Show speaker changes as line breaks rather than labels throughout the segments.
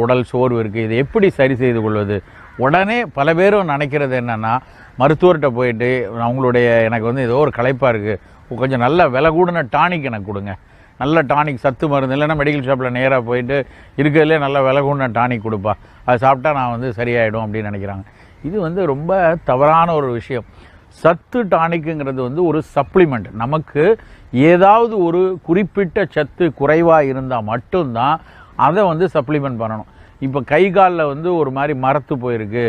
உடல் சோர்வு இருக்குது, இதை எப்படி சரி செய்து கொள்வது? உடனே பல பேரும் நினைக்கிறது என்னென்னா, மருத்துவர்கிட்ட போயிட்டு அவங்களுடைய எனக்கு வந்து ஏதோ ஒரு களைப்பாக இருக்குது, கொஞ்சம் நல்ல விலை கூடின டானிக் எனக்கு கொடுங்க, நல்ல டானிக் சத்து மருந்து, இல்லைன்னா மெடிக்கல் ஷாப்பில் நேராக போயிட்டு இருக்கிறதுலே நல்ல விலை கூடின டானிக் கொடுப்பா, அதை சாப்பிட்டா நான் வந்து சரியாயிடும் அப்படின்னு நினைக்கிறாங்க. இது வந்து ரொம்ப தவறான ஒரு விஷயம். சத்து டானிக்குங்கிறது வந்து ஒரு சப்ளிமெண்ட். நமக்கு ஏதாவது ஒரு குறிப்பிட்ட சத்து குறைவாக இருந்தால் மட்டும்தான் அதை வந்து சப்ளிமெண்ட் பண்ணணும். இப்போ கை காலில் வந்து ஒரு மாதிரி மரத்து போயிருக்கு,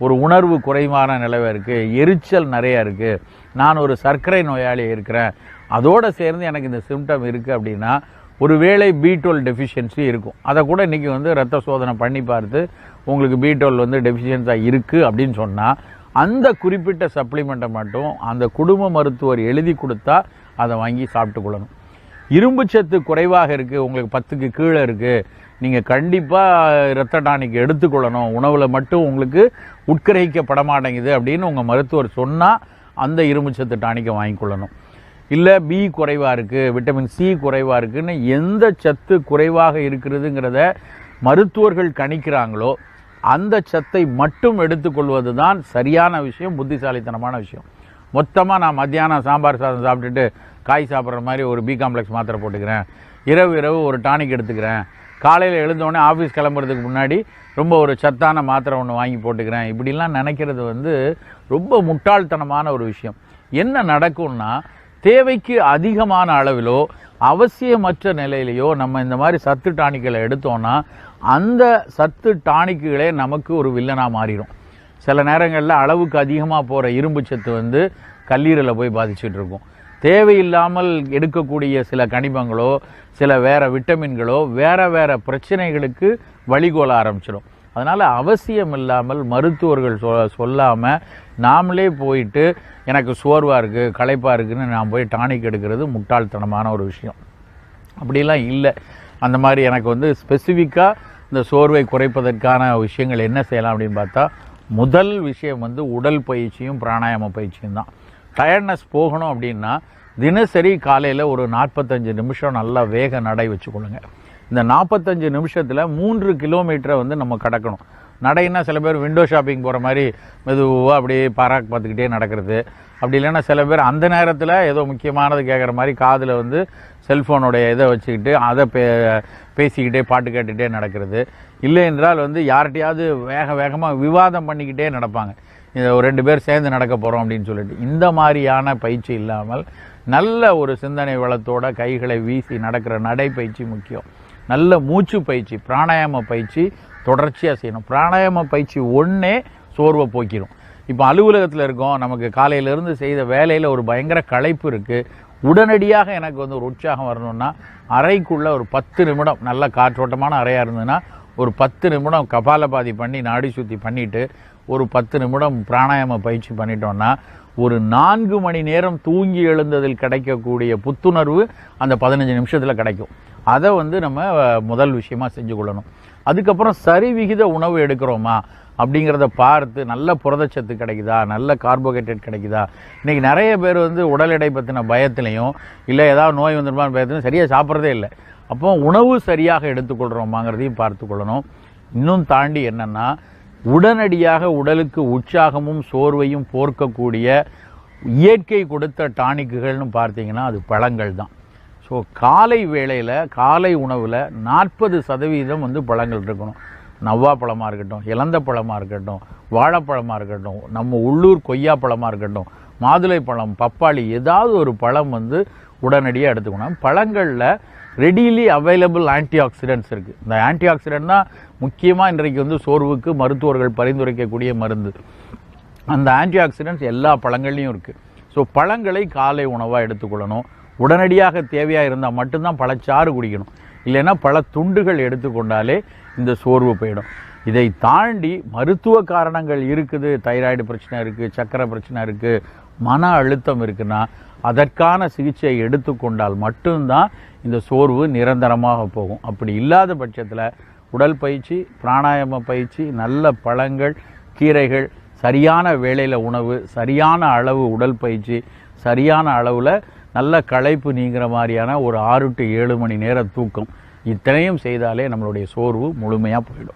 ஒரு உணர்வு குறைவான நிலவை இருக்குது, எரிச்சல் நிறையா இருக்குது, நான் ஒரு சர்க்கரை நோயாளி இருக்கிறேன், அதோடு சேர்ந்து எனக்கு இந்த சிம்டம் இருக்குது அப்படின்னா ஒருவேளை B12 டெஃபிஷியன்சி இருக்கும். அதை கூட இன்றைக்கி வந்து ரத்த சோதனை பண்ணி பார்த்து உங்களுக்கு B12 வந்து டெஃபிஷியன்ஸாக இருக்குது அப்படின்னு சொன்னால் அந்த குறிப்பிட்ட சப்ளிமெண்ட்டை மட்டும் அந்த குடும்ப மருத்துவர் எழுதி கொடுத்தா அதை வாங்கி சாப்பிட்டு கொள்ளணும். இரும்பு சத்து குறைவாக இருக்குது, உங்களுக்கு 10க்கு கீழே இருக்குது, நீங்கள் கண்டிப்பாக இரத்த டானிக் எடுத்துக்கொள்ளணும், உணவில் மட்டும் உங்களுக்கு உட்கிரகிக்கப்பட மாட்டேங்குது அப்படின்னு உங்கள் மருத்துவர் சொன்னால் அந்த இரும்பு சத்து டானிக்கை வாங்கிக்கொள்ளணும். இல்லை B குறைவாக இருக்குது, விட்டமின் C குறைவாக இருக்குதுன்னு எந்த சத்து குறைவாக இருக்கிறதுங்கிறத மருத்துவர்கள் கணிக்கிறாங்களோ அந்த சத்தை மட்டும் எடுத்துக்கொள்வது தான் சரியான விஷயம், புத்திசாலித்தனமான விஷயம். மொத்தமாக நான் மத்தியானம் சாம்பார் சாதம் சாப்பிட்டுட்டு காய் சாப்பிட்ற மாதிரி ஒரு B காம்ப்ளெக்ஸ் மாத்திரை போட்டுக்கிறேன், இரவு ஒரு டானிக் எடுத்துக்கிறேன், காலையில் எழுந்தோடனே ஆஃபீஸ் கிளம்புறதுக்கு முன்னாடி ரொம்ப ஒரு சத்தான மாத்திரை ஒன்று வாங்கி போட்டுக்கிறேன், இப்படிலாம் நினைக்கிறது வந்து ரொம்ப முட்டாள்தனமான ஒரு விஷயம். என்ன நடக்கும்னா, தேவைக்கு அதிகமான அளவிலோ அவசியமற்ற நிலையிலையோ நம்ம இந்த மாதிரி சத்து டானிக்களை எடுத்தோன்னா அந்த சத்து டானிக்குகளே நமக்கு ஒரு வில்லனாக மாறிடும். சில நேரங்களில் அளவுக்கு அதிகமாக போகிற இரும்பு சத்து வந்து கல்லீரலை போய் பாதிச்சுட்டு இருக்கும். தேவையில்லாமல் எடுக்கக்கூடிய சில கனிமங்களோ சில வேறு விட்டமின்களோ வேறு பிரச்சனைகளுக்கு வழிகோல ஆரம்பிச்சிடும். அதனால் அவசியம் இல்லாமல் மருத்துவர்கள் சொல்லாமல் நாமளே போயிட்டு எனக்கு சோர்வாக இருக்குது களைப்பாக இருக்குதுன்னு நான் போய் டானிக் எடுக்கிறது முட்டாள்தனமான ஒரு விஷயம். அப்படிலாம் இல்லை. அந்த மாதிரி எனக்கு வந்து ஸ்பெசிஃபிக்காக இந்த சோர்வை குறைப்பதற்கான விஷயங்கள் என்ன செய்யலாம் அப்படின்னு பார்த்தா, முதல் விஷயம் வந்து உடல் பயிற்சியும் பிராணாயாம பயிற்சியும் தான். டயர்ட்னஸ் போகணும் அப்படின்னா தினசரி காலையில் ஒரு 45 நிமிஷம் நல்லா வேக நடை வச்சுக்கொள்ளுங்க. இந்த 45 நிமிஷத்தில் 3 கிலோமீட்டரை வந்து நம்ம கடக்கணும். நடைன்னா சில பேர் விண்டோ ஷாப்பிங் போகிற மாதிரி மெதுவாக அப்படியே பாராக் பார்த்துக்கிட்டே நடக்கிறது, அப்படி இல்லைன்னா சில பேர் அந்த நேரத்தில் ஏதோ முக்கியமானது கேட்குற மாதிரி காதில் வந்து செல்ஃபோனுடைய இதை வச்சுக்கிட்டு அதை பேசிக்கிட்டே பாட்டு கேட்டுகிட்டே நடக்கிறது, இல்லை என்றால் வந்து யார்கிட்டையாவது வேகமாக விவாதம் பண்ணிக்கிட்டே நடப்பாங்க, இதை ஒரு 2 பேர் சேர்ந்து நடக்க போகிறோம் அப்படின்னு சொல்லிட்டு. இந்த மாதிரியான பயிற்சி இல்லாமல் நல்ல ஒரு சிந்தனை வளத்தோட கைகளை வீசி நடக்கிற நடைப்பயிற்சி முக்கியம். நல்ல மூச்சு பயிற்சி பிராணாயாம பயிற்சி தொடர்ச்சியாக செய்யணும். பிராணாயாம பயிற்சி ஒன்றே சோர்வை போக்கிடும். இப்போ அலுவலகத்தில் இருக்கோம், நமக்கு காலையிலேருந்து செய்த வேலையில் ஒரு பயங்கர களைப்பு இருக்குது, உடனடியாக எனக்கு வந்து ஒரு உற்சாகம் வரணும்னா அறைக்குள்ளே ஒரு 10 நிமிடம் நல்ல காற்றோட்டமான அறையாக இருந்ததுன்னா ஒரு 10 நிமிடம் கபாலபாதி பண்ணி நாடி சுற்றி பண்ணிவிட்டு ஒரு 10 நிமிடம் பிராணாயாம பயிற்சி பண்ணிட்டோன்னா ஒரு 4 மணி நேரம் தூங்கி எழுந்ததில் கிடைக்கக்கூடிய புத்துணர்வு அந்த 15 நிமிஷத்தில் கிடைக்கும். அதை வந்து நம்ம முதல் விஷயமாக செஞ்சு கொள்ளணும். அதுக்கப்புறம் சரிவிகித உணவு எடுக்கிறோமா அப்படிங்கிறத பார்த்து நல்ல புரதச்சத்து கிடைக்குதா, நல்ல கார்போஹைட்ரேட் கிடைக்குதா. இன்றைக்கி நிறைய பேர் வந்து உடல் எடை பற்றின பயத்துலையும் இல்லை ஏதாவது நோய் வந்துருமான்னு பயத்துலையும் சரியாக சாப்பிட்றதே இல்லை. அப்போ உணவு சரியாக எடுத்துக்கொள்கிறோமாங்கிறதையும் பார்த்து கொள்ளணும். இன்னும் தாண்டி என்னென்னா, உடனடியாக உடலுக்கு உற்சாகமும் சோர்வையும் போர்க்கக்கூடிய இயற்கை கொடுத்த டானிக்குகள்னு பார்த்தீங்கன்னா அது பழங்கள் தான். ஸோ காலை வேளையில் காலை உணவில் 40% வந்து பழங்கள் இருக்கணும். நவ்வா பழமாக இருக்கட்டும், இலந்த பழமாக இருக்கட்டும், வாழைப்பழமாக இருக்கட்டும், நம்ம உள்ளூர் கொய்யா பழமாக இருக்கட்டும், மாதுளை பழம், பப்பாளி, ஏதாவது ஒரு பழம் வந்து உடனடியாக எடுத்துக்கணும். பழங்களில் ரெடிலி அவைலபிள் ஆன்டி ஆக்சிடென்ட்ஸ் இருக்குது. இந்த ஆன்டி ஆக்சிடென்ட் தான் முக்கியமாக இன்றைக்கு வந்து சோர்வுக்கு மருத்துவர்கள் பரிந்துரைக்கக்கூடிய மருந்து. அந்த ஆன்டி ஆக்சிடென்ட்ஸ் எல்லா பழங்கள்லையும் இருக்குது. ஸோ பழங்களை காலை உணவாக எடுத்துக்கொள்ளணும். உடனடியாக தேவையாக இருந்தால் மட்டும்தான் பழச்சாறு குடிக்கணும், இல்லைன்னா பல துண்டுகள் எடுத்துக்கொண்டாலே இந்த சோர்வு போயிடும். இதை தாண்டி மருத்துவ காரணங்கள் இருக்குது, தைராய்டு பிரச்சனை இருக்குது, சக்கரை பிரச்சனை இருக்குது, மன அழுத்தம் இருக்குன்னா அதற்கான சிகிச்சையை எடுத்துக்கொண்டால் மட்டும்தான் இந்த சோர்வு நிரந்தரமாக போகும். அப்படி இல்லாத பட்சத்தில் உடல் பயிற்சி, பிராணாயாம பயிற்சி, நல்ல பழங்கள், கீரைகள், சரியான வேளையில் உணவு, சரியான அளவு உடல் பயிற்சி, சரியான அளவில் நல்ல களைப்பு நீங்கிற மாதிரியான ஒரு 6 to 7 மணி நேர தூக்கம், இத்தனையும் செய்தாலே நம்மளுடைய சோர்வு முழுமையாக போயிடும்.